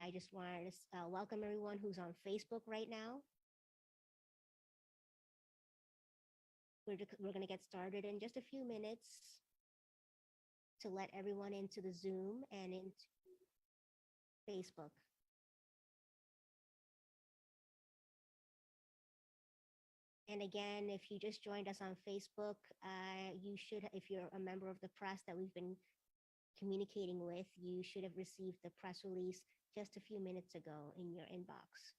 I just wanted to welcome everyone who's on Facebook right now. We're going to get started in just a few minutes to let everyone into the Zoom and into Facebook. And again, if you just joined us on Facebook, you should, if you're a member of the press that we've been communicating with, you should have received the press release just a few minutes ago in your inbox.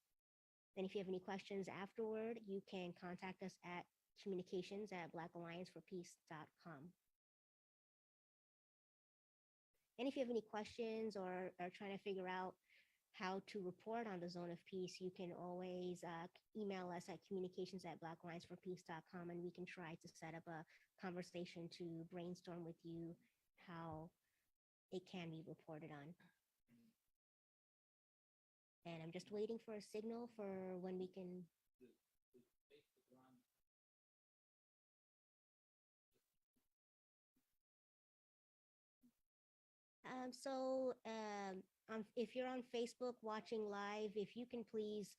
Then if you have any questions afterward, you can contact us at communications@blackallianceforpeace.com. And if you have any questions or are trying to figure out how to report on the Zone of Peace, you can always email us at communications@blackallianceforpeace.com, and we can try to set up a conversation to brainstorm with you how it can be reported on. And I'm just waiting for a signal for when we can. If you're on Facebook watching live, if you can please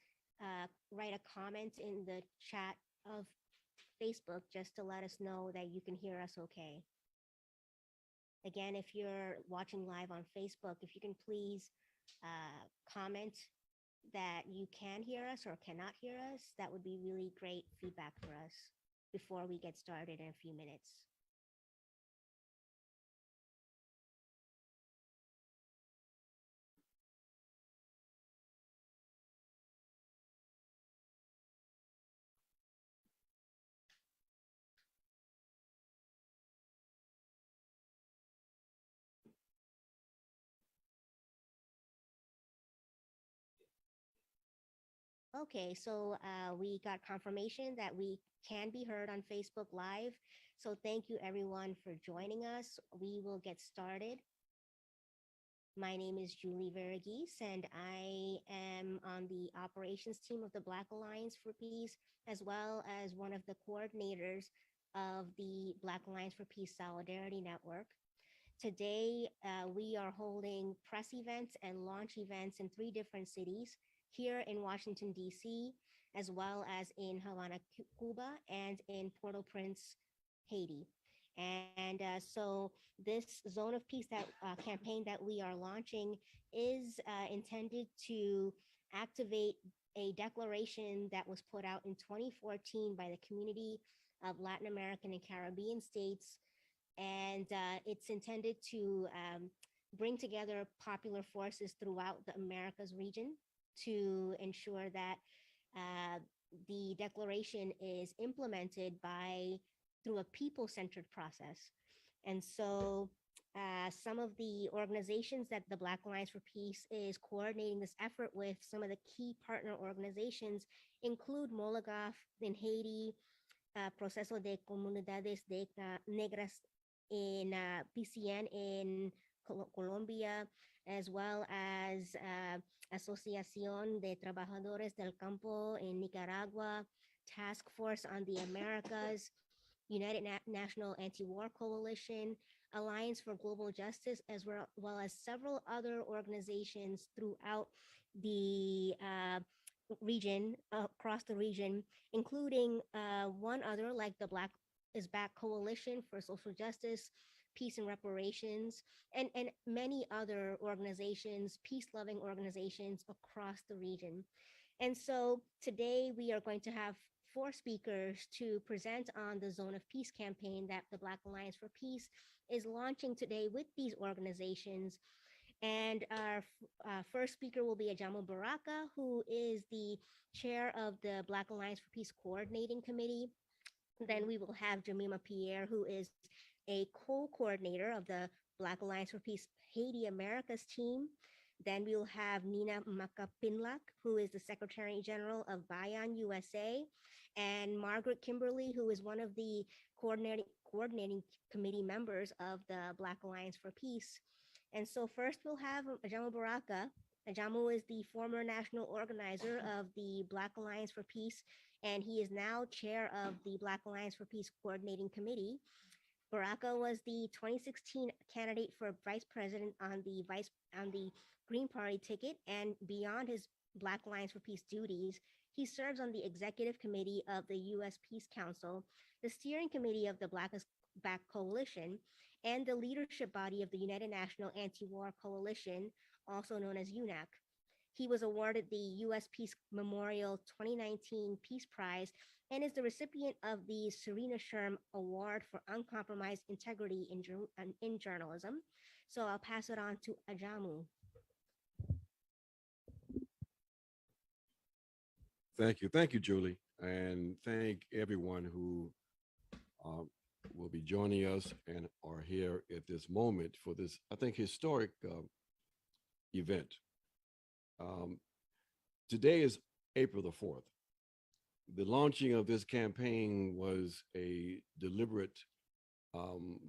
write a comment in the chat of Facebook just to let us know that you can hear us okay. Again, if you're watching live on Facebook, if you can please comment that you can hear us or cannot hear us, that would be really great feedback for us before we get started in a few minutes. Okay, so we got confirmation that we can be heard on Facebook Live. So thank you everyone for joining us. We will get started. My name is Julie Veragis, and I am on the operations team of the Black Alliance for Peace, as well as one of the coordinators of the Black Alliance for Peace Solidarity Network. Today, we are holding press events and launch events in 3 different cities, here in Washington, D.C., as well as in Havana, Cuba, and in Port-au-Prince, Haiti. And so this Zone of Peace campaign that we are launching is intended to activate a declaration that was put out in 2014 by the community of Latin American and Caribbean states. And it's intended to bring together popular forces throughout the Americas region to ensure that the declaration is implemented through a people-centered process. And so some of the organizations that the Black Alliance for Peace is coordinating this effort with, some of the key partner organizations include Molagaf in Haiti, Proceso de Comunidades Negras in PCN in Colombia, as well as Asociación de Trabajadores del Campo in Nicaragua, Task Force on the Americas, United National Anti-War Coalition, Alliance for Global Justice, as well as several other organizations throughout the region, across the region, including one other like the Black is Back Coalition for Social Justice, Peace and Reparations, and many other organizations, peace-loving organizations across the region. And so today we are going to have 4 speakers to present on the Zone of Peace campaign that the Black Alliance for Peace is launching today with these organizations. And our first speaker will be Ajamu Baraka, who is the chair of the Black Alliance for Peace Coordinating Committee. Then we will have Jemima Pierre, who is a co-coordinator of the Black Alliance for Peace Haiti Americas team. Then we will have Nina Makapinlak, who is the Secretary General of Bayan USA, and Margaret Kimberly, who is one of the coordinating committee members of the Black Alliance for Peace. And so first we'll have Ajamu Baraka. Ajamu is the former national organizer of the Black Alliance for Peace, and he is now chair of the Black Alliance for Peace Coordinating Committee. Baraka was the 2016 candidate for vice president on the Green Party ticket, and beyond his Black Lions for Peace duties, he serves on the executive committee of the U.S. Peace Council, the steering committee of the Black Coalition, and the leadership body of the United National Anti-War Coalition, also known as UNAC. He was awarded the U.S. Peace Memorial 2019 Peace Prize and is the recipient of the Serena Sherm Award for Uncompromised Integrity in Journalism. So I'll pass it on to Ajamu. Thank you, Julie, and thank everyone who uh, will be joining us and are here at this moment for this, I think, historic event. Um, Today is April the 4th. The launching of this campaign was a deliberate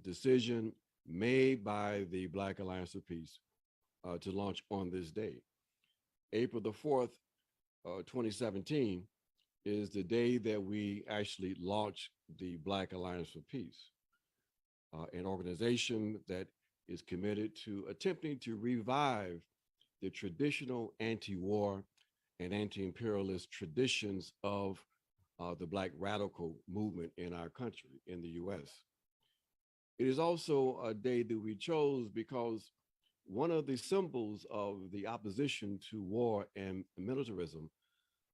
decision made by the Black Alliance for Peace to launch on this day. April the 4th, 2017, is the day that we actually launched the Black Alliance for Peace, an organization that is committed to attempting to revive the traditional anti-war and anti-imperialist traditions of the Black radical movement in our country, in the US. It is also a day that we chose because one of the symbols of the opposition to war and militarism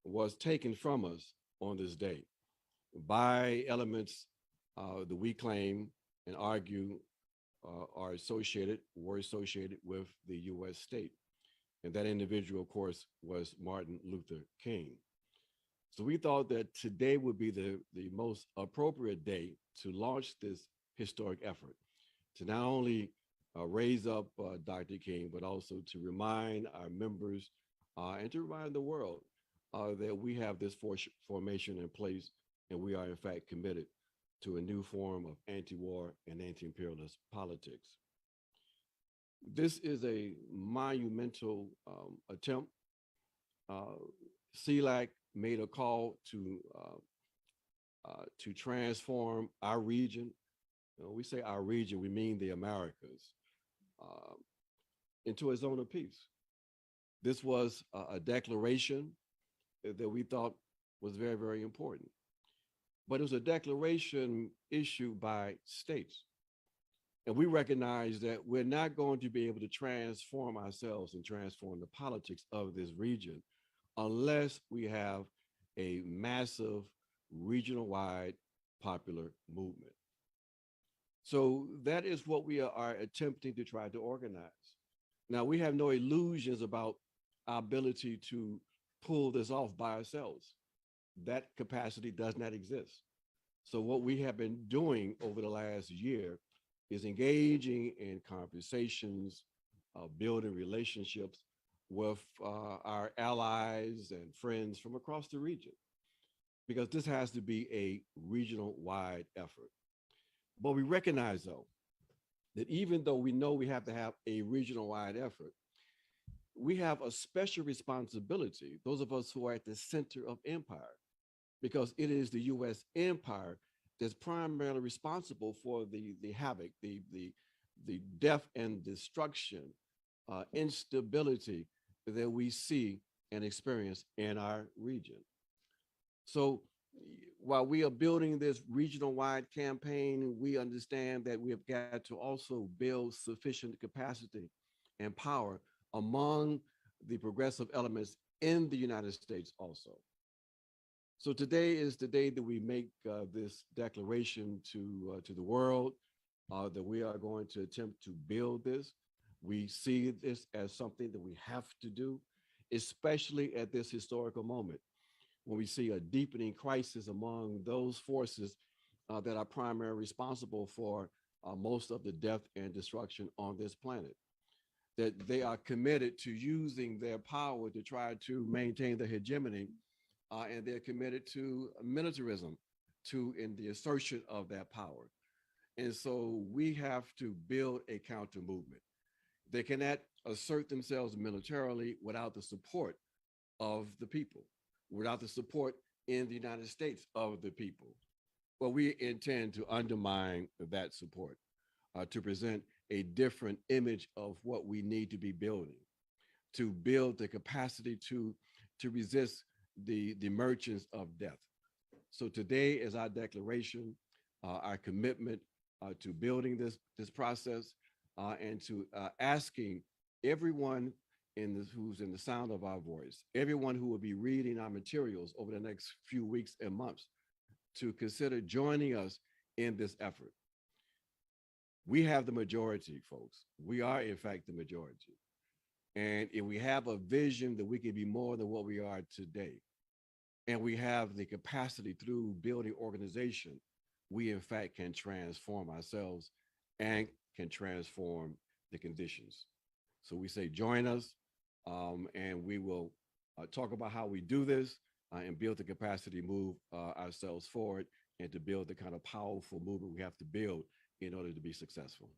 was taken from us on this day by elements that we claim and argue were associated with the US state. And that individual, of course, was Martin Luther King. So we thought that today would be the most appropriate day to launch this historic effort, to not only raise up Dr. King, but also to remind our members and to remind the world that we have this formation in place, and we are in fact committed to a new form of anti-war and anti-imperialist politics. This is a monumental attempt. CELAC made a call to transform our region. When we say our region, we mean the Americas, into a zone of peace. This was a declaration that we thought was very, very important. But it was a declaration issued by states. And we recognize that we're not going to be able to transform ourselves and transform the politics of this region unless we have a massive regional-wide popular movement. So that is what we are attempting to try to organize. Now, we have no illusions about our ability to pull this off by ourselves. That capacity does not exist. So what we have been doing over the last year is engaging in conversations, building relationships with our allies and friends from across the region, because this has to be a regional-wide effort. But we recognize, though, that even though we know we have to have a regional-wide effort, we have a special responsibility, those of us who are at the center of empire, because it is the US empire that's primarily responsible for the havoc, the death and destruction, instability that we see and experience in our region. So while we are building this regional-wide campaign, we understand that we have got to also build sufficient capacity and power among the progressive elements in the United States also. So today is the day that we make this declaration to the world that we are going to attempt to build this. We see this as something that we have to do, especially at this historical moment, when we see a deepening crisis among those forces that are primarily responsible for most of the death and destruction on this planet. That they are committed to using their power to try to maintain the hegemony, and they're committed to militarism, in the assertion of that power. And so we have to build a counter movement. They cannot assert themselves militarily without the support of the people, without the support in the United States of the people. Well, we intend to undermine that support, to present a different image of what we need to be building, to build the capacity to resist the merchants of death. So today is our declaration, our commitment to building this process, and to asking everyone who's in the sound of our voice, everyone who will be reading our materials over the next few weeks and months, to consider joining us in this effort. We have the majority, folks. We are, in fact, the majority. And if we have a vision that we can be more than what we are today, and we have the capacity through building organization, we, in fact, can transform ourselves and can transform the conditions. So we say, join us, and we will talk about how we do this and build the capacity to move ourselves forward and to build the kind of powerful movement we have to build in order to be successful.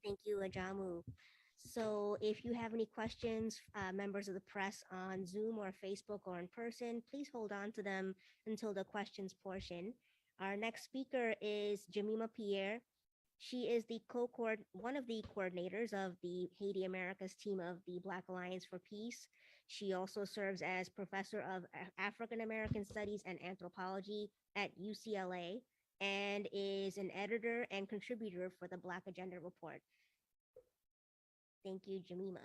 Thank you, Ajamu. So if you have any questions, members of the press on Zoom or Facebook or in person, please hold on to them until the questions portion. Our next speaker is Jemima Pierre. She is one of the coordinators of the Haiti Americas team of the Black Alliance for Peace. She also serves as professor of African American Studies and Anthropology at UCLA and is an editor and contributor for the Black Agenda Report. Thank you, Jemima.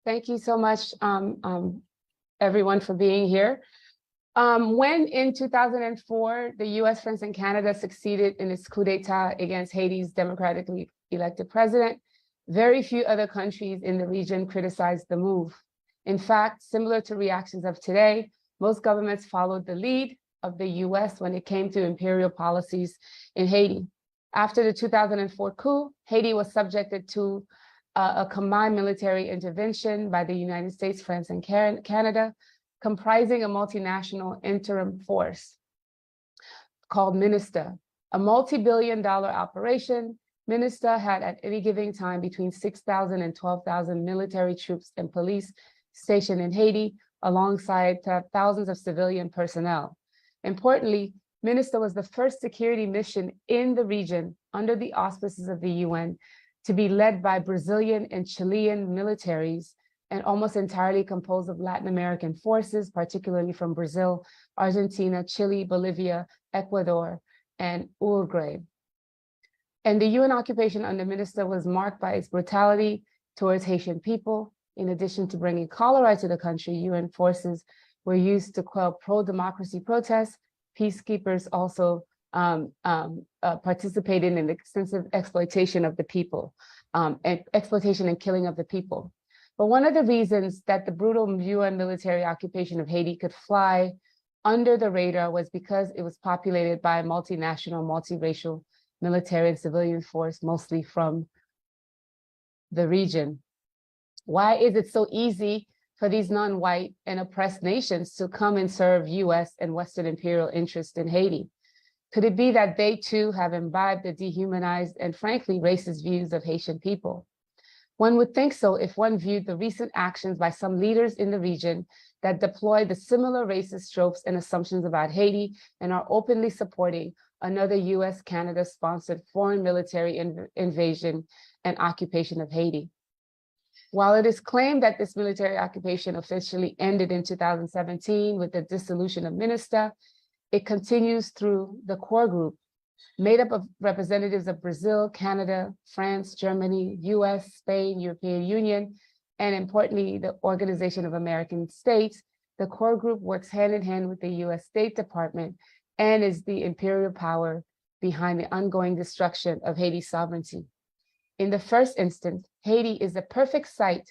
Thank you so much, everyone, for being here. When in 2004, the US, France, and Canada succeeded in its coup d'etat against Haiti's democratically elected president, very few other countries in the region criticized the move. In fact, similar to reactions of today, most governments followed the lead of the US when it came to imperial policies in Haiti. After the 2004 coup, Haiti was subjected to a combined military intervention by the United States, France, and Canada, comprising a multinational interim force called MINISTA. A multi-billion-dollar operation, MINISTA had at any given time between 6,000 and 12,000 military troops and police stationed in Haiti, alongside thousands of civilian personnel. Importantly, MINISTA was the first security mission in the region under the auspices of the UN to be led by Brazilian and Chilean militaries and almost entirely composed of Latin American forces, particularly from Brazil, Argentina, Chile, Bolivia, Ecuador, and Uruguay. And the UN occupation under MINISTA was marked by its brutality towards Haitian people. In addition to bringing cholera to the country, UN forces were used to quell pro-democracy protests. Peacekeepers also participated in extensive exploitation of the people, and exploitation and killing of the people. But one of the reasons that the brutal UN military occupation of Haiti could fly under the radar was because it was populated by a multinational, multiracial military and civilian force, mostly from the region. Why is it so easy for these non-white and oppressed nations to come and serve US and Western imperial interests in Haiti? Could it be that they too have imbibed the dehumanized and frankly racist views of Haitian people? One would think so if one viewed the recent actions by some leaders in the region that deploy the similar racist tropes and assumptions about Haiti and are openly supporting another US-Canada sponsored foreign military invasion and occupation of Haiti. While it is claimed that this military occupation officially ended in 2017 with the dissolution of MINISTA, it continues through the core group, made up of representatives of Brazil, Canada, France, Germany, US, Spain, European Union, and importantly, the Organization of American States. The core group works hand in hand with the US State Department and is the imperial power behind the ongoing destruction of Haiti's sovereignty. In the first instance, Haiti is the perfect site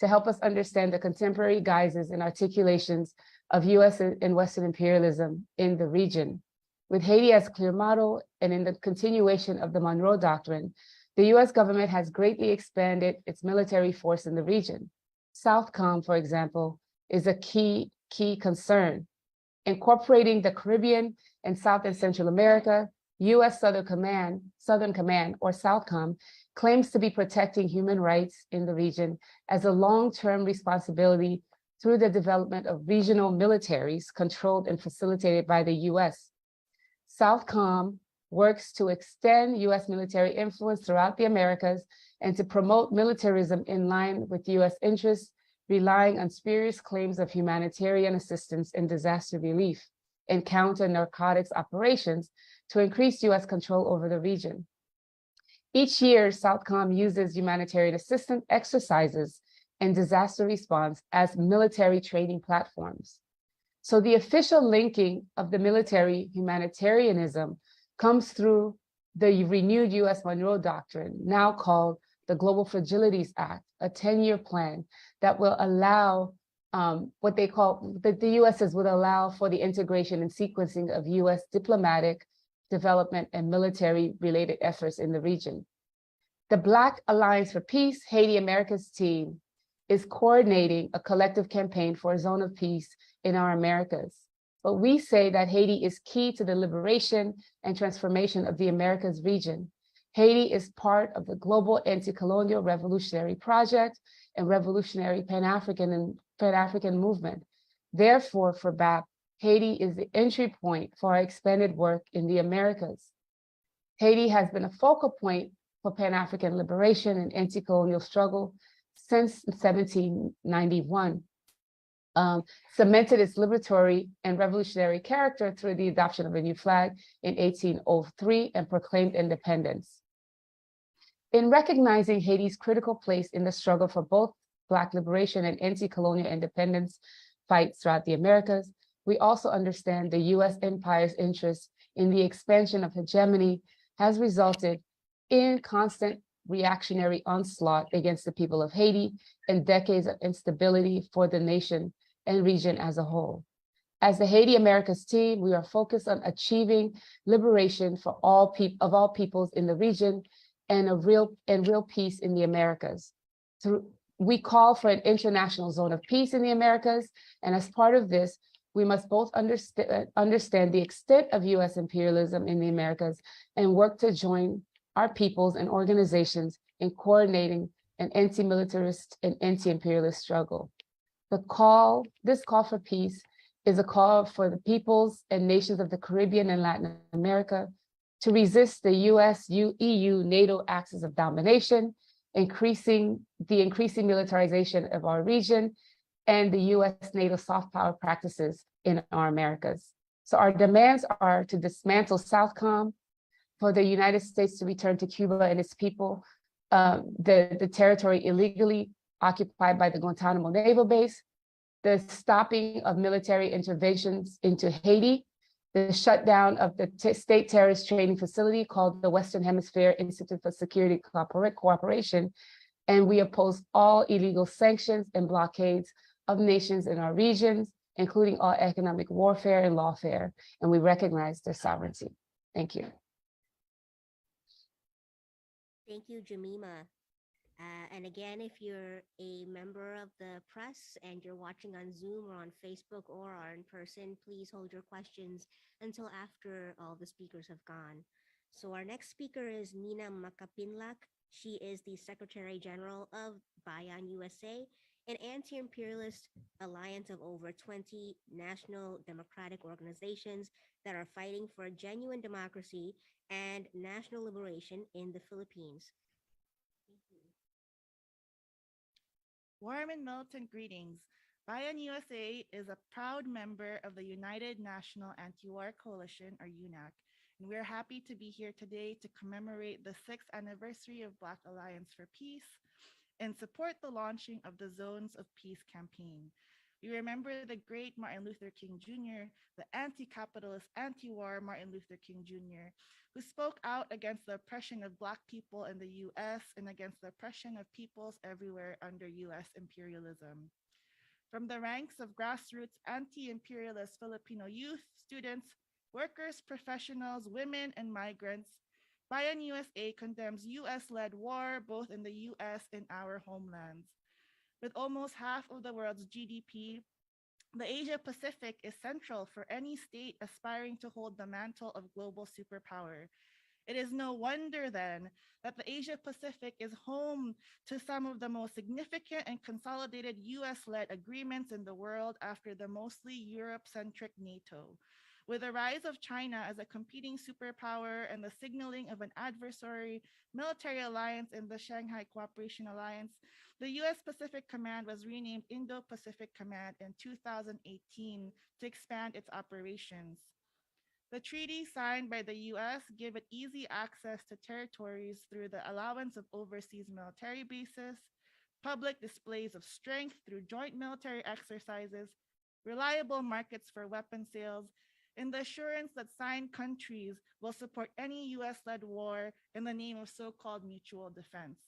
to help us understand the contemporary guises and articulations of US and Western imperialism in the region. With Haiti as clear model and in the continuation of the Monroe Doctrine, the US government has greatly expanded its military force in the region. Southcom, for example, is a key concern. Incorporating the Caribbean and South and Central America, US Southern Command, or Southcom, claims to be protecting human rights in the region as a long-term responsibility through the development of regional militaries controlled and facilitated by the US. Southcom works to extend US military influence throughout the Americas and to promote militarism in line with US interests, relying on spurious claims of humanitarian assistance and disaster relief and counter narcotics operations to increase US control over the region. Each year, Southcom uses humanitarian assistance exercises and disaster response as military training platforms. So the official linking of the military humanitarianism comes through the renewed US Monroe Doctrine, now called the Global Fragilities Act, a 10-year plan that will allow what they call, that the US would allow for the integration and sequencing of US diplomatic, development, and military-related efforts in the region. The Black Alliance for Peace, Haiti America's team, is coordinating a collective campaign for a zone of peace in our Americas. But we say that Haiti is key to the liberation and transformation of the Americas region. Haiti is part of the global anti-colonial revolutionary project and revolutionary Pan-African movement. Therefore, for BAP, Haiti is the entry point for our expanded work in the Americas. Haiti has been a focal point for Pan-African liberation and anti-colonial struggle since 1791, cemented its liberatory and revolutionary character through the adoption of a new flag in 1803 and proclaimed independence. In recognizing Haiti's critical place in the struggle for both Black liberation and anti-colonial independence fights throughout the Americas, we also understand the US empire's interest in the expansion of hegemony has resulted in constant reactionary onslaught against the people of Haiti and decades of instability for the nation and region as a whole. As the Haiti Americas team, we are focused on achieving liberation for all peoples in the region and real peace in the Americas. We call for an international zone of peace in the Americas, and as part of this, we must both understand the extent of US imperialism in the Americas and work to join our peoples and organizations in coordinating an anti-militarist and anti-imperialist struggle. This call for peace is a call for the peoples and nations of the Caribbean and Latin America to resist the US, EU, NATO axis of domination, increasing militarization of our region, and the US NATO soft power practices in our Americas. So our demands are to dismantle Southcom, for the United States to return to Cuba and its people, the territory illegally occupied by the Guantanamo Naval Base, the stopping of military interventions into Haiti, the shutdown of the state terrorist training facility called the Western Hemisphere Institute for Security Cooperation, and we oppose all illegal sanctions and blockades of nations in our regions, including all economic warfare and lawfare, and we recognize their sovereignty. Thank you. Thank you, Jemima. And again, if you're a member of the press and you're watching on Zoom or on Facebook or are in person, please hold your questions until after all the speakers have gone. So our next speaker is Nina Makapinlak. She is the Secretary General of Bayan USA, an anti-imperialist alliance of over 20 national democratic organizations that are fighting for genuine democracy and national liberation in the Philippines. Warm and militant greetings. Bayan USA is a proud member of the United National Anti-War Coalition, or UNAC, and we're happy to be here today to commemorate the 6th anniversary of Black Alliance for Peace and support the launching of the Zones of Peace campaign. We remember the great Martin Luther King Jr., the anti-capitalist, anti-war Martin Luther King Jr., who spoke out against the oppression of Black people in the US and against the oppression of peoples everywhere under US imperialism. From the ranks of grassroots anti-imperialist Filipino youth, students, workers, professionals, women, and migrants, Bayan USA condemns US-led war both in the US and our homelands. With almost half of the world's GDP, the Asia Pacific is central for any state aspiring to hold the mantle of global superpower. It is no wonder then that the Asia Pacific is home to some of the most significant and consolidated US led agreements in the world after the mostly Europe centric NATO. With the rise of China as a competing superpower and the signaling of an adversary military alliance in the Shanghai Cooperation Alliance, the US Pacific Command was renamed Indo Pacific Command in 2018 to expand its operations. The treaty signed by the US gave it easy access to territories through the allowance of overseas military bases, public displays of strength through joint military exercises, reliable markets for weapon sales, and the assurance that signed countries will support any US led war in the name of so called mutual defense.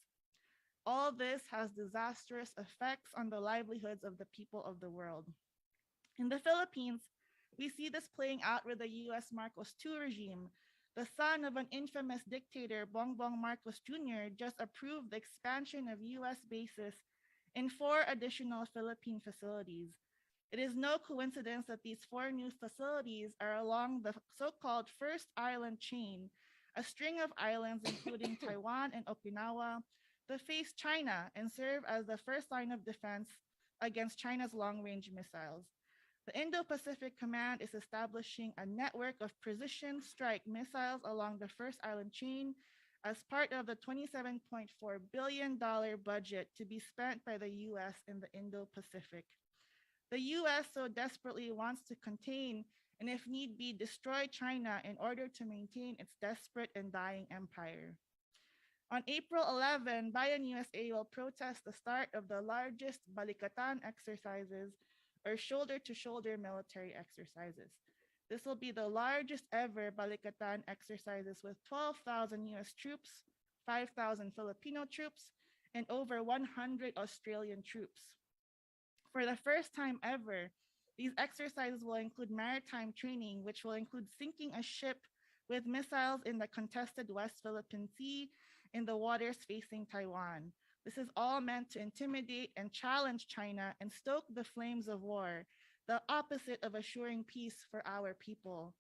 All this has disastrous effects on the livelihoods of the people of the world. In the Philippines, we see this playing out with the US Marcos II regime. The son of an infamous dictator, Bongbong Marcos Jr., just approved the expansion of US bases in 4 additional Philippine facilities. It is no coincidence that these 4 new facilities are along the so called First Island chain, a string of islands including Taiwan and Okinawa that face China and serve as the first line of defense against China's long range missiles. The Indo Pacific Command is establishing a network of precision strike missiles along the First Island chain as part of the $27.4 billion budget to be spent by the US in the Indo Pacific. The US so desperately wants to contain and, if need be, destroy China in order to maintain its desperate and dying empire. On April 11, Bayan USA will protest the start of the largest Balikatan exercises or shoulder to shoulder military exercises. This will be the largest ever Balikatan exercises with 12,000 US troops, 5,000 Filipino troops, and over 100 Australian troops. For the first time ever, these exercises will include maritime training, which will include sinking a ship with missiles in the contested West Philippine Sea in the waters facing Taiwan. This is all meant to intimidate and challenge China and stoke the flames of war, the opposite of assuring peace for our people.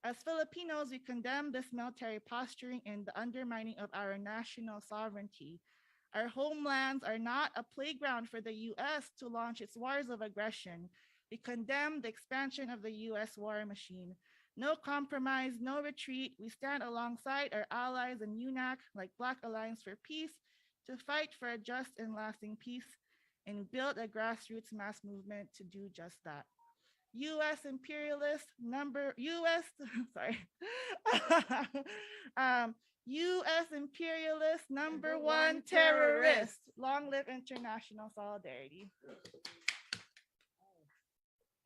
As Filipinos, we condemn this military posturing and the undermining of our national sovereignty. Our homelands are not a playground for the US to launch its wars of aggression. We condemn the expansion of the US war machine. No compromise, no retreat. We stand alongside our allies in UNAC, like Black Alliance for Peace, to fight for a just and lasting peace and build a grassroots mass movement to do just that. U.S. imperialist number U.S. sorry, U.S. imperialist number 1 terrorist. Long live international solidarity.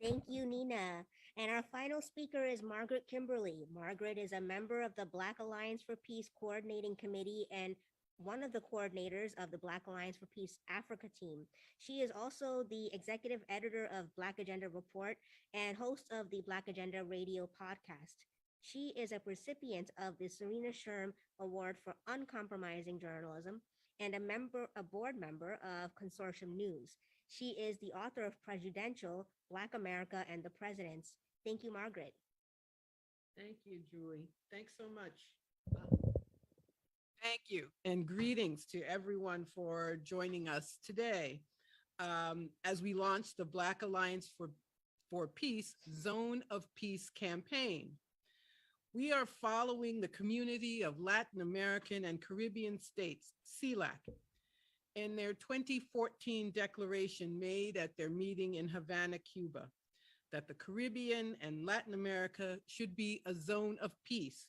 Thank you, Nina. And our final speaker is Margaret Kimberly. Margaret is a member of the Black Alliance for Peace Coordinating Committee and one of the coordinators of the Black Alliance for Peace Africa team. She is also the executive editor of Black Agenda Report and host of the Black Agenda Radio podcast. She is a recipient of the Serena Sherm Award for Uncompromising Journalism and a board member of Consortium News. She is the author of Presidential, Black America and the Presidents. Thank you, Margaret. Thank you, Julie. Thanks so much. Thank you, and greetings to everyone for joining us today as we launch the Black Alliance for Peace Zone of Peace campaign. We are following the Community of Latin American and Caribbean States, CELAC, in their 2014 declaration made at their meeting in Havana, Cuba, that the Caribbean and Latin America should be a zone of peace,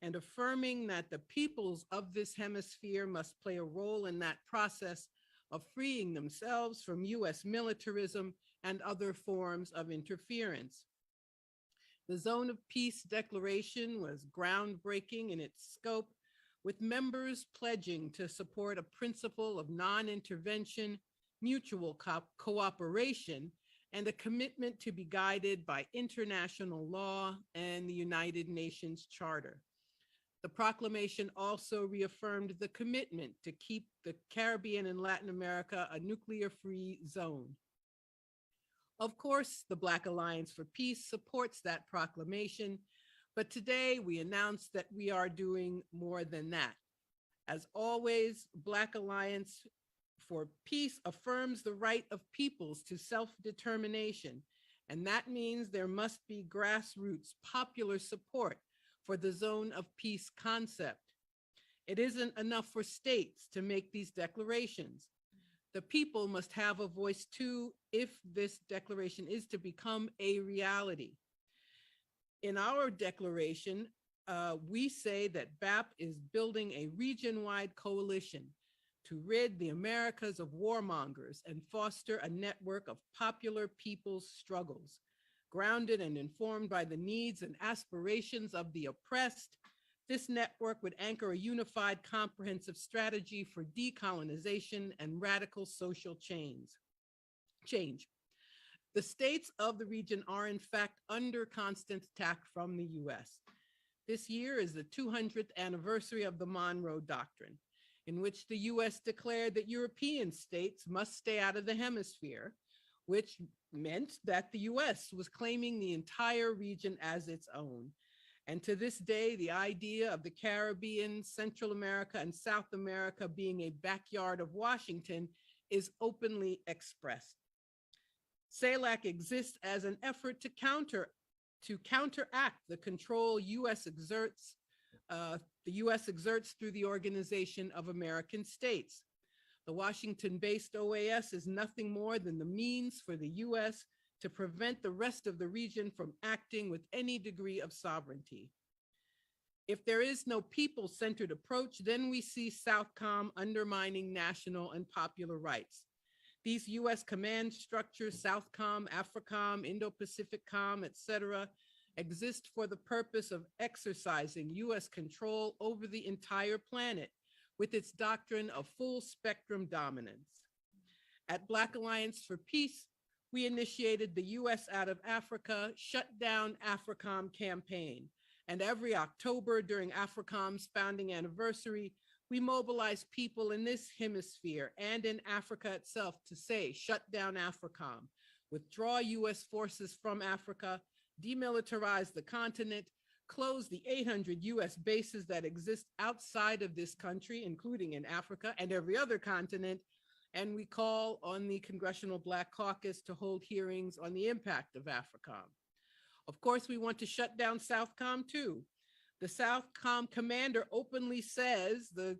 and affirming that the peoples of this hemisphere must play a role in that process of freeing themselves from US militarism and other forms of interference. The Zone of Peace Declaration was groundbreaking in its scope, with members pledging to support a principle of non-intervention, mutual cooperation, and a commitment to be guided by international law and the United Nations Charter. The proclamation also reaffirmed the commitment to keep the Caribbean and Latin America a nuclear-free zone. Of course, the Black Alliance for Peace supports that proclamation, But today we announce that we are doing more than that. As always, Black Alliance for Peace affirms the right of peoples to self-determination, and that means there must be grassroots popular support for the zone of peace concept. It isn't enough for states to make these declarations. The people must have a voice too if this declaration is to become a reality. In our declaration, we say that BAP is building a region-wide coalition to rid the Americas of warmongers and foster a network of popular people's struggles, grounded and informed by the needs and aspirations of the oppressed. This network would anchor a unified, comprehensive strategy for decolonization and radical social change. The states of the region are in fact under constant attack from the US. This year is the 200th anniversary of the Monroe Doctrine, in which the US declared that European states must stay out of the hemisphere, which meant that the US was claiming the entire region as its own. And to this day, the idea of the Caribbean, Central America, and South America being a backyard of Washington is openly expressed. CELAC exists as an effort to counteract the control the U.S. exerts through the Organization of American States. The Washington-based OAS is nothing more than the means for the U.S. to prevent the rest of the region from acting with any degree of sovereignty. If there is no people-centered approach, then we see Southcom undermining national and popular rights. These US command structures, Southcom, AFRICOM, Indo-Pacific Com, etc., exist for the purpose of exercising US control over the entire planet with its doctrine of full spectrum dominance. At Black Alliance for Peace, we initiated the US Out of Africa Shut Down AFRICOM campaign. And every October during AFRICOM's founding anniversary, we mobilize people in this hemisphere and in Africa itself to say, shut down AFRICOM, withdraw US forces from Africa, demilitarize the continent, close the 800 US bases that exist outside of this country, including in Africa and every other continent, and we call on the Congressional Black Caucus to hold hearings on the impact of AFRICOM. Of course, we want to shut down Southcom too. The Southcom commander openly says the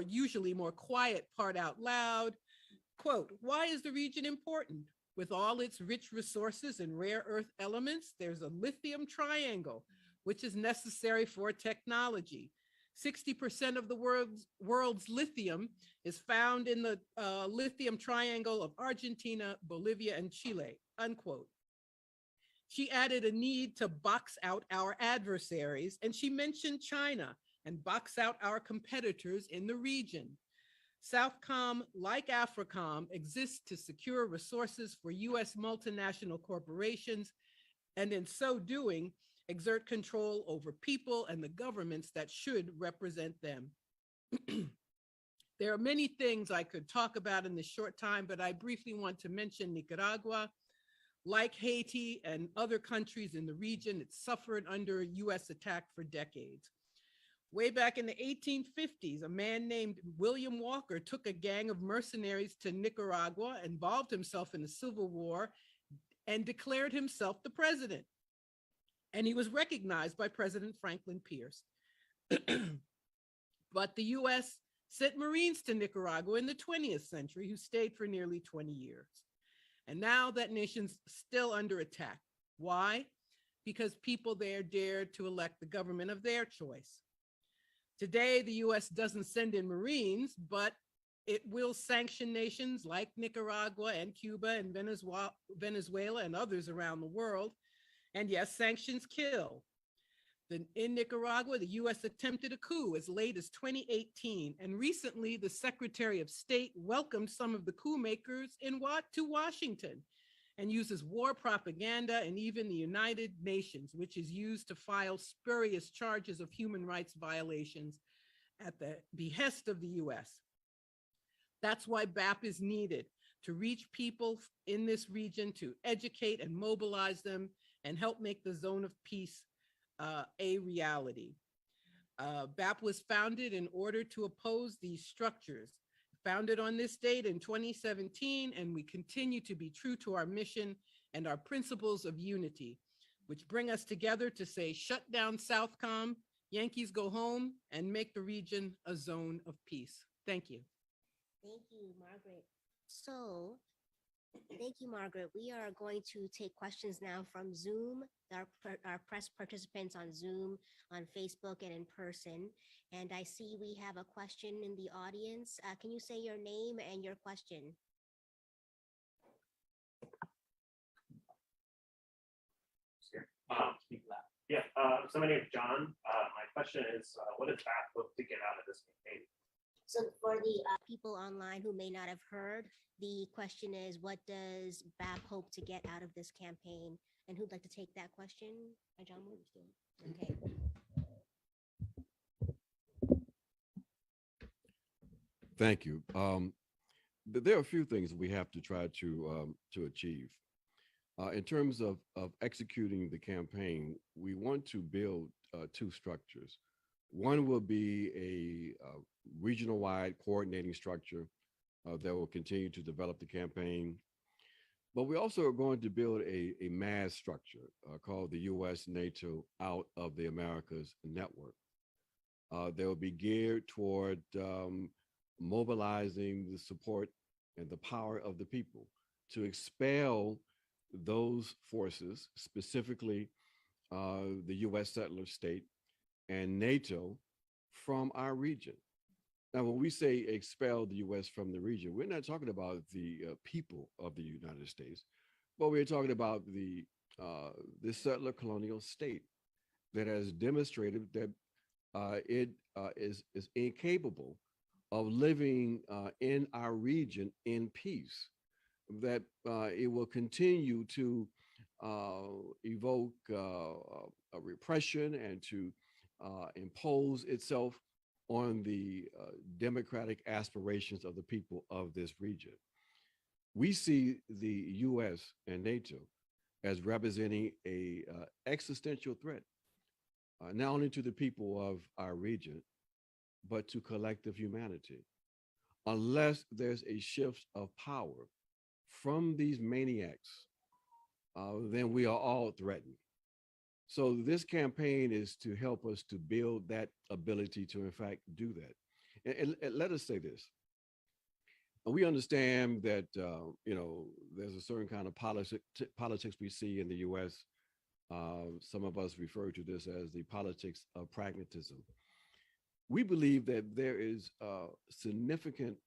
usually more quiet part out loud, quote, "Why is the region important? With all its rich resources and rare earth elements, there's a lithium triangle, which is necessary for technology. 60% of the world's lithium is found in the lithium triangle of Argentina, Bolivia, and Chile," unquote. She added a need to box out our adversaries, and she mentioned China and box out our competitors in the region. Southcom, like AFRICOM, exists to secure resources for US multinational corporations, and in so doing, exert control over people and the governments that should represent them. There are many things I could talk about in this short time, but I briefly want to mention Nicaragua. Like Haiti and other countries in the region, it suffered under US attack for decades. Way back in the 1850s, a man named William Walker took a gang of mercenaries to Nicaragua, involved himself in the Civil War, and declared himself the president. And he was recognized by President Franklin Pierce. But the US sent Marines to Nicaragua in the 20th century who stayed for nearly 20 years. And now that nation's still under attack. Why? Because people there dared to elect the government of their choice. Today, the US doesn't send in Marines, but it will sanction nations like Nicaragua and Cuba and Venezuela and others around the world. And yes, sanctions kill. In Nicaragua, the US attempted a coup as late as 2018, and recently the Secretary of State welcomed some of the coup makers to Washington and uses war propaganda and even the United Nations, which is used to file spurious charges of human rights violations at the behest of the US. That's why BAP is needed, to reach people in this region, to educate and mobilize them and help make the zone of peace a reality. BAP was founded in order to oppose these structures. Founded on this date in 2017, and we continue to be true to our mission and our principles of unity, which bring us together to say, shut down Southcom, Yankees go home, and make the region a zone of peace. Thank you. Thank you, Margaret. So, thank you, Margaret. We are going to take questions now from Zoom, our press participants on Zoom, on Facebook, and in person. And I see we have a question in the audience. Can you say your name and your question? Speak loud. Yeah, so my name is John. My question is, what does BAP hope to get out of this campaign? So for the people online who may not have heard, the question is, what does BAP hope to get out of this campaign? And who'd like to take that question? Ajamu? Okay. Thank you. There are a few things we have to try to achieve. In terms of executing the campaign, we want to build two structures. One will be a regional-wide coordinating structure that will continue to develop the campaign. But we also are going to build a mass structure called the U.S. NATO Out of the Americas Network. That will be geared toward mobilizing the support and the power of the people to expel those forces, specifically the U.S. settler state and NATO, from our region. Now, when we say expel the U.S. from the region, we're not talking about the people of the United States, but we're talking about the settler colonial state that has demonstrated that it is incapable of living in our region in peace, that it will continue to evoke a repression and to impose itself on the democratic aspirations of the people of this region. We see the U.S. and NATO as representing a existential threat, not only to the people of our region, but to collective humanity. Unless there's a shift of power from these maniacs, then we are all threatened. So this campaign is to help us to build that ability to, in fact, do that. And let us say this. We understand that, there's a certain kind of politics we see in the U.S. Some of us refer to this as the politics of pragmatism. We believe that there is significant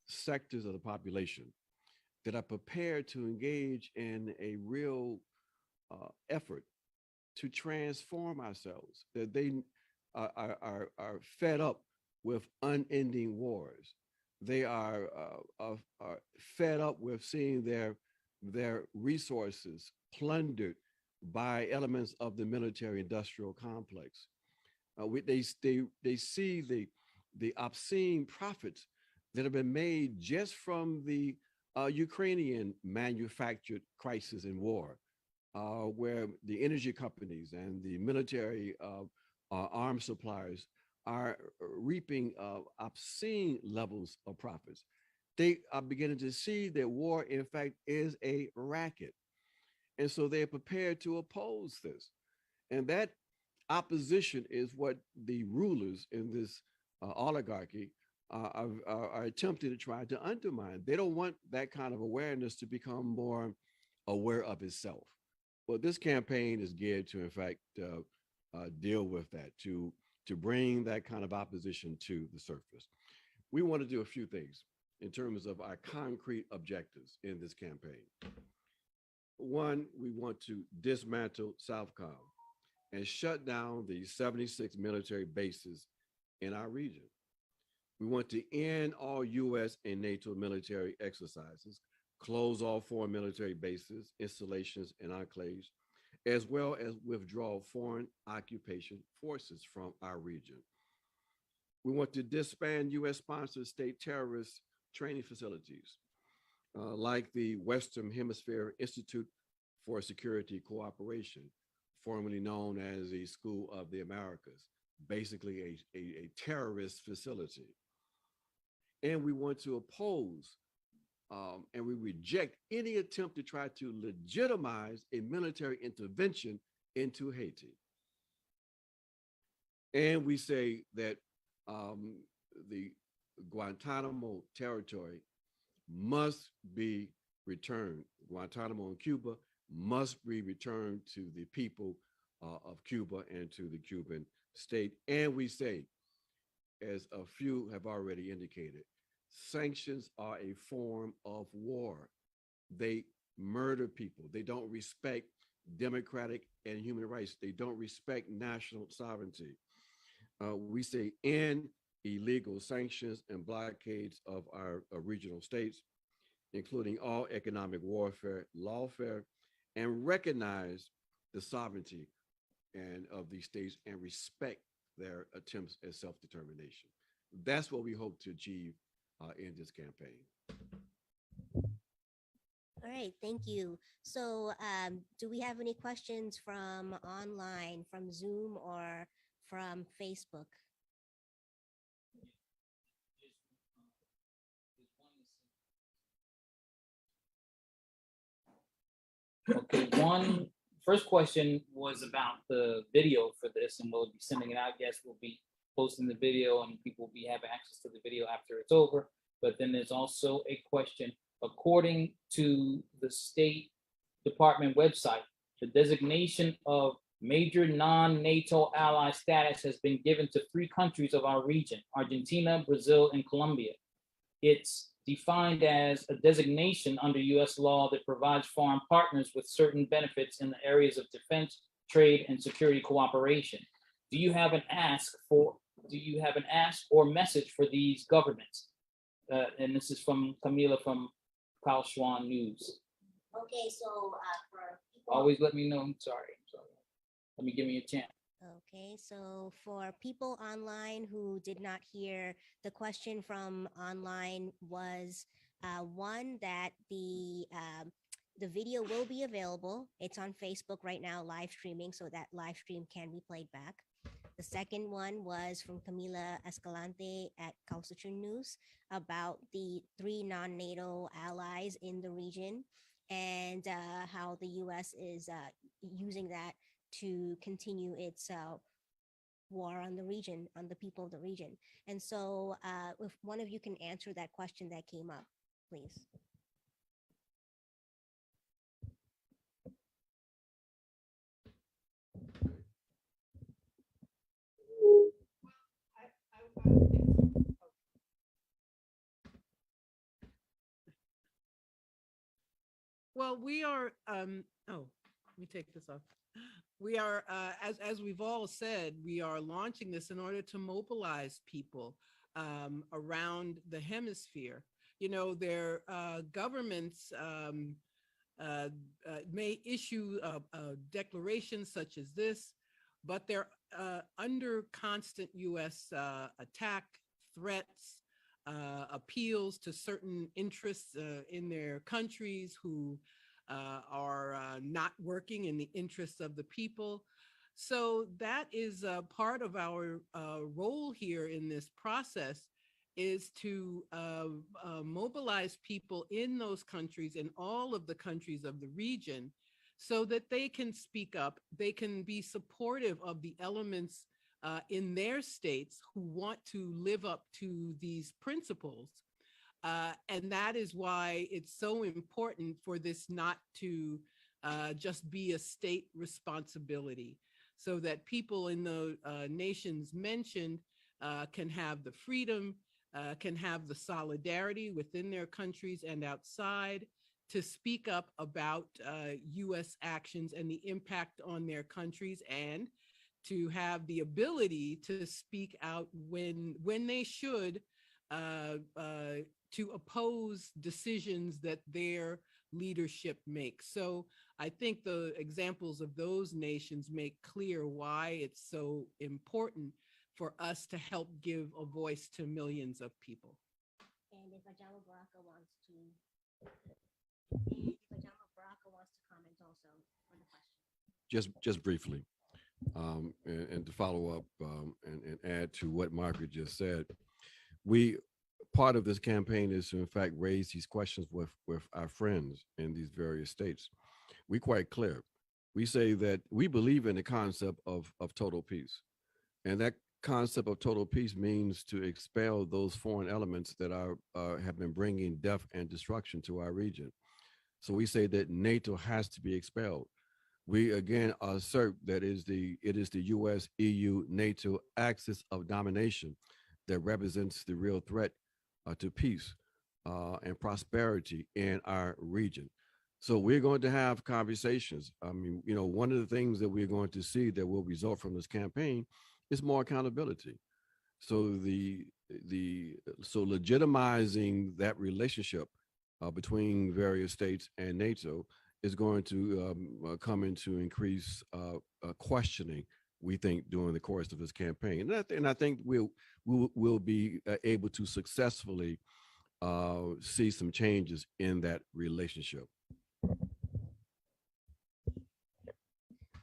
sectors of the population that are prepared to engage in a real effort to transform ourselves, that they are fed up with unending wars. They are fed up with seeing their resources plundered by elements of the military-industrial complex. They see the obscene profits that have been made just from the Ukrainian manufactured crisis and war, where the energy companies and the military arms suppliers are reaping obscene levels of profits. They are beginning to see that war, in fact, is a racket. And so they're prepared to oppose this. And that opposition is what the rulers in this oligarchy are attempting to try to undermine. They don't want that kind of awareness to become more aware of itself. Well, this campaign is geared to, in fact, deal with that, to bring that kind of opposition to the surface. We want to do a few things in terms of our concrete objectives in this campaign. One, we want to dismantle Southcom and shut down the 76 military bases in our region. We want to end all U.S. and NATO military exercises, close all foreign military bases, installations, and enclaves, as well as withdraw foreign occupation forces from our region. We want to disband U.S.-sponsored state terrorist training facilities, like the Western Hemisphere Institute for Security Cooperation, formerly known as the School of the Americas, basically a terrorist facility. And we want to oppose and we reject any attempt to try to legitimize a military intervention into Haiti. And we say that the Guantanamo territory must be returned. Guantanamo in Cuba must be returned to the people of Cuba and to the Cuban state. And we say, as a few have already indicated, sanctions are a form of war. They murder people. They don't respect democratic and human rights. They don't respect national sovereignty. We say end illegal sanctions and blockades of our regional states, including all economic warfare, lawfare, and recognize the sovereignty and of these states and respect their attempts at self-determination. That's what we hope to achieve in this campaign. All right, thank you. So do we have any questions from online, from Zoom or from Facebook? Okay, first question was about the video for this, and we'll be sending it out. Yes, we'll be posting the video, and people will be having access to the video after it's over. But then there's also a question, according to the State Department website, the designation of major non-NATO ally status has been given to 3 countries of our region, Argentina, Brazil, and Colombia. It's defined as a designation under US law that provides foreign partners with certain benefits in the areas of defense, trade, and security cooperation. Do you have an ask or message for these governments? And this is from Camila from Kyle Schwan News. Okay, so for people, Always let me know. I'm sorry. Let me give me a chance. okay, so for people online who did not hear, the question from online was one, that the video will be available. It's on Facebook right now, live streaming, so that live stream can be played back. The second one was from Camila Escalante at Calcitron News about the 3 non-NATO allies in the region and how the US is using that to continue its war on the region, on the people of the region. And so if one of you can answer that question that came up, please. Well, we are, let me take this off. We are, as we've all said, we are launching this in order to mobilize people around the hemisphere. You know, their governments may issue a declaration such as this, but they're under constant US attack, threats, appeals to certain interests in their countries who are not working in the interests of the people. So that is part of our role here in this process, is to mobilize people in those countries, in all of the countries of the region, so that they can speak up, they can be supportive of the elements in their states who want to live up to these principles. And that is why it's so important for this not to just be a state responsibility, so that people in the nations mentioned can have the freedom, can have the solidarity within their countries and outside to speak up about US actions and the impact on their countries, and to have the ability to speak out when they should, to oppose decisions that their leadership makes. So I think the examples of those nations make clear why it's so important for us to help give a voice to millions of people. And if Ajamu Baraka wants to comment also on the question. just briefly, and to follow up and add to what Margaret just said, we part of this campaign is to in fact raise these questions with our friends in these various states. We quite clear. We say that we believe in the concept of total peace, and that concept of total peace means to expel those foreign elements that are have been bringing death and destruction to our region. So we say that NATO has to be expelled. We again assert that it is the U.S., EU, NATO axis of domination that represents the real threat to peace and prosperity in our region. So we're going to have conversations. I mean, you know, one of the things that we're going to see that will result from this campaign is more accountability. So so legitimizing that relationship between various states and NATO is going to come into increased questioning, we think, during the course of this campaign. And I think we'll be able to successfully see some changes in that relationship.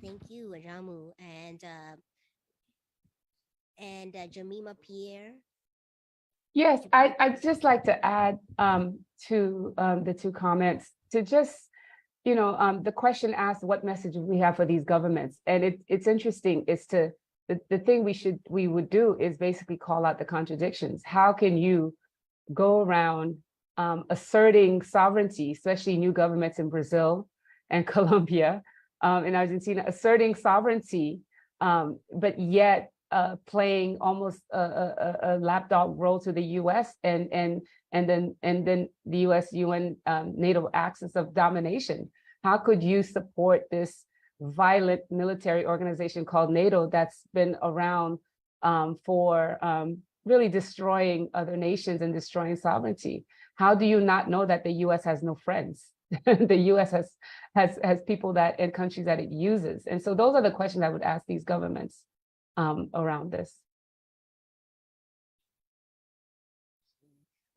Thank you, Ajamu. And Jamima Pierre. Yes, I'd just like to add to the two comments to just, the question asked what message we have for these governments. And it's interesting is the thing we would do is basically call out the contradictions. How can you go around asserting sovereignty, especially new governments in Brazil and Colombia and Argentina, asserting sovereignty, but yet playing almost a lapdog role to the U.S. and then the U.S. UN NATO axis of domination. How could you support this violent military organization called NATO that's been around for really destroying other nations and destroying sovereignty? How do you not know that the U.S. has no friends? The U.S. has people that and countries that it uses, and so those are the questions I would ask these governments around this.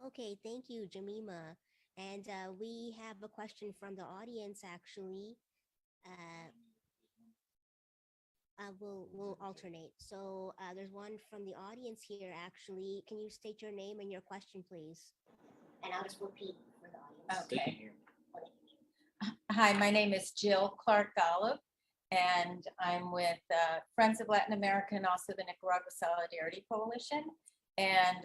Okay, thank you, Jamima. And we have a question from the audience, actually. We'll alternate. So there's one from the audience here, actually. Can you state your name and your question, please? And I'll just repeat for the audience. Okay. Hi, my name is Jill Clark Golub, and I'm with Friends of Latin America and also the Nicaragua Solidarity Coalition. And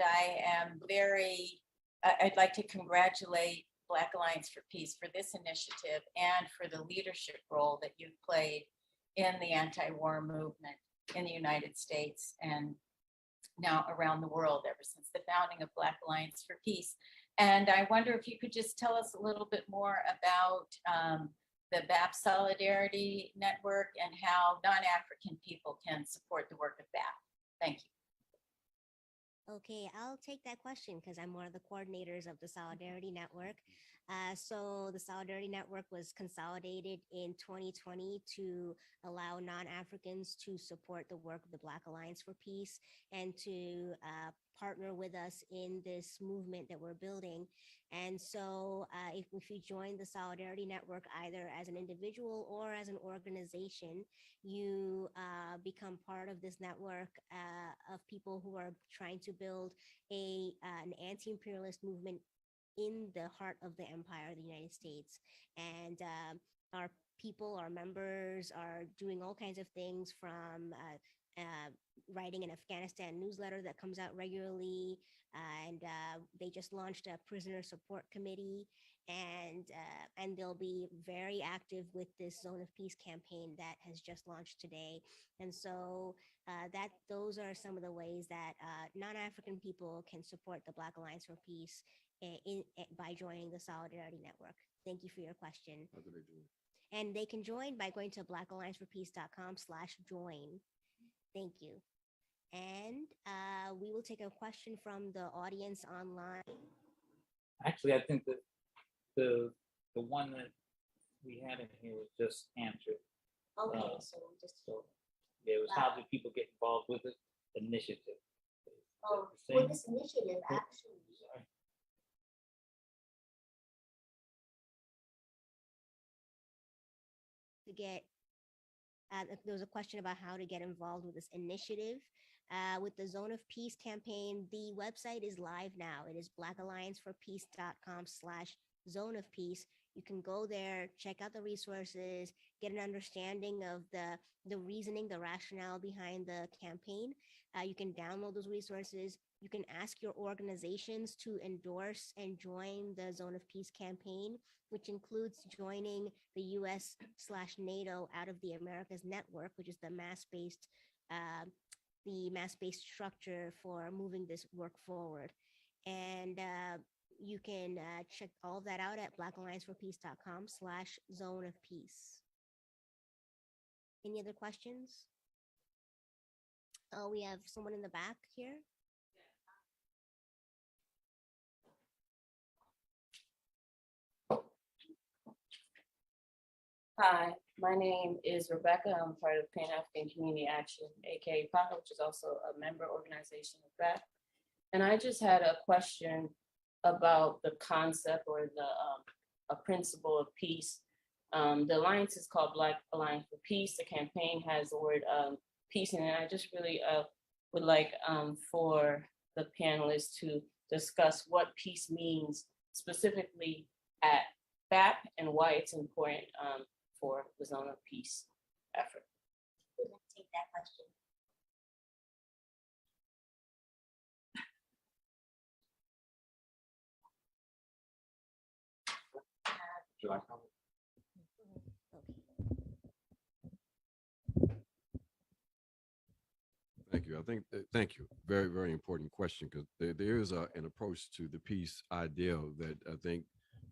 I'd like to congratulate Black Alliance for Peace for this initiative and for the leadership role that you've played in the anti-war movement in the United States and now around the world ever since the founding of Black Alliance for Peace. And I wonder if you could just tell us a little bit more about the BAP Solidarity Network and how non-African people can support the work of BAP. Thank you. Okay, I'll take that question because I'm one of the coordinators of the Solidarity Network. So the Solidarity Network was consolidated in 2020 to allow non-Africans to support the work of the Black Alliance for Peace and to partner with us in this movement that we're building. And so if you join the Solidarity Network, either as an individual or as an organization, you become part of this network of people who are trying to build an anti-imperialist movement in the heart of the empire of the United States. And our people, our members are doing all kinds of things from writing an Afghanistan newsletter that comes out regularly. And they just launched a prisoner support committee, and they'll be very active with this Zone of Peace campaign that has just launched today. And so those are some of the ways that non-African people can support the Black Alliance for Peace by joining the Solidarity Network. Thank you for your question. How do they do it? And they can join by going to blackallianceforpeace.com/join. Thank you. And we will take a question from the audience online. Actually, I think that the one that we had in here was just answered. Okay, so just So yeah, it was how do people get involved with this initiative? with this initiative, actually, Sorry. to get There was a question about how to get involved with this initiative. With the Zone of Peace campaign, the website is live now. It is blackallianceforpeace.com/zone of peace. You can go there, check out the resources, get an understanding of the reasoning, the rationale behind the campaign. You can download those resources. You can ask your organizations to endorse and join the Zone of Peace campaign, which includes joining the US/NATO out of the Americas Network, which is the mass-based structure for moving this work forward. And you can check all of that out at blackallianceforpeace.com/zone of peace. Any other questions? Oh, we have someone in the back here. Hi, my name is Rebecca. I'm part of Pan African Community Action, aka PACA, which is also a member organization of that. And I just had a question about the concept or a principle of peace. The alliance is called Black Alliance for Peace. The campaign has the word peace in it. I just really would like for the panelists to discuss what peace means specifically at BAP and why it's important for the Zone of Peace effort. Let's take that question. Should I comment? Okay. Thank you. I think, thank you. Very, very important question, because there is an approach to the peace ideal that I think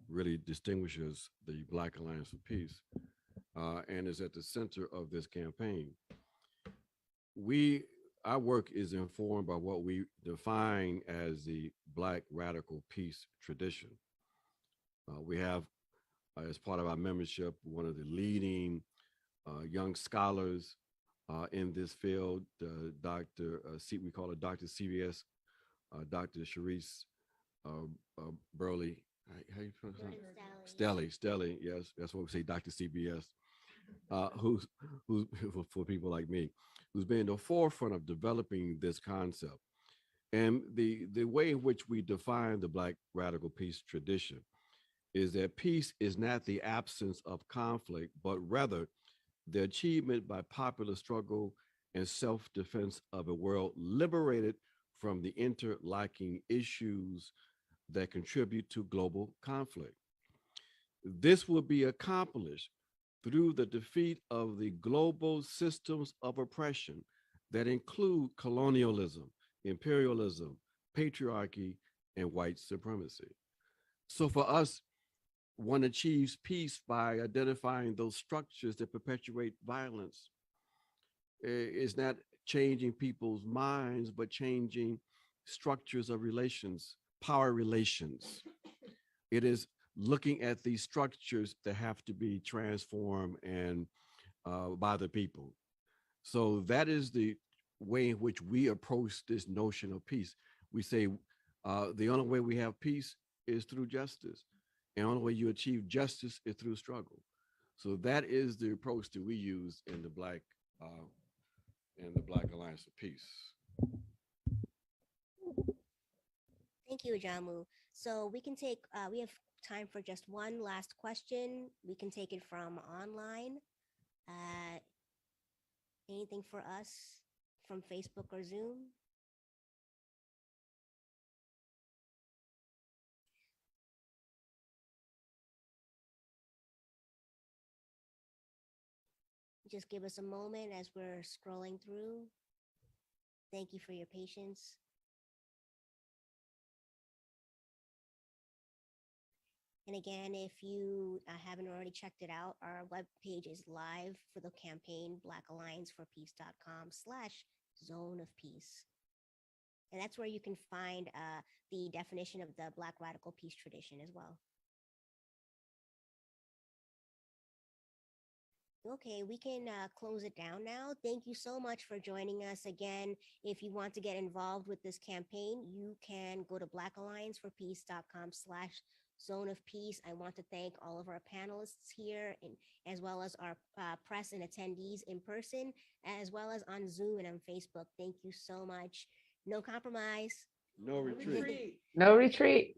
really distinguishes the Black Alliance for Peace and is at the center of this campaign. Our work is informed by what we define as the Black radical peace tradition. We have, as part of our membership, one of the leading young scholars in this field, we call her Dr. CBS, Dr. Sharice Burley. How you pronounce that? Stelly, yes, that's what we say, Dr. CBS, who's for people like me, who's been in the forefront of developing this concept. And the way in which we define the Black radical peace tradition is that peace is not the absence of conflict, but rather the achievement by popular struggle and self-defense of a world liberated from the interlocking issues that contribute to global conflict. This will be accomplished through the defeat of the global systems of oppression that include colonialism, imperialism, patriarchy, and white supremacy. So for us, one achieves peace by identifying those structures that perpetuate violence. It's not changing people's minds, but changing structures of relations, power relations. It is looking at these structures that have to be transformed and by the people. So that is the way in which we approach this notion of peace. We say the only way we have peace is through justice. And the only way you achieve justice is through struggle. So that is the approach that we use in the Black Alliance for Peace. Thank you, Ajamu. So we can take, we have time for just one last question. We can take it from online. Anything for us from Facebook or Zoom? Just give us a moment as we're scrolling through. Thank you for your patience. And again, if you haven't already checked it out, our webpage is live for the campaign, blackallianceforpeace.com/zone of peace. And that's where you can find the definition of the Black radical peace tradition as well. Okay, we can close it down now. Thank you so much for joining us again. If you want to get involved with this campaign, you can go to blackallianceforpeace.com/zone Zone of Peace. I want to thank all of our panelists here, and as well as our press and attendees in person, as well as on Zoom and on Facebook. Thank you so much. No compromise. No retreat. Retreat. No retreat.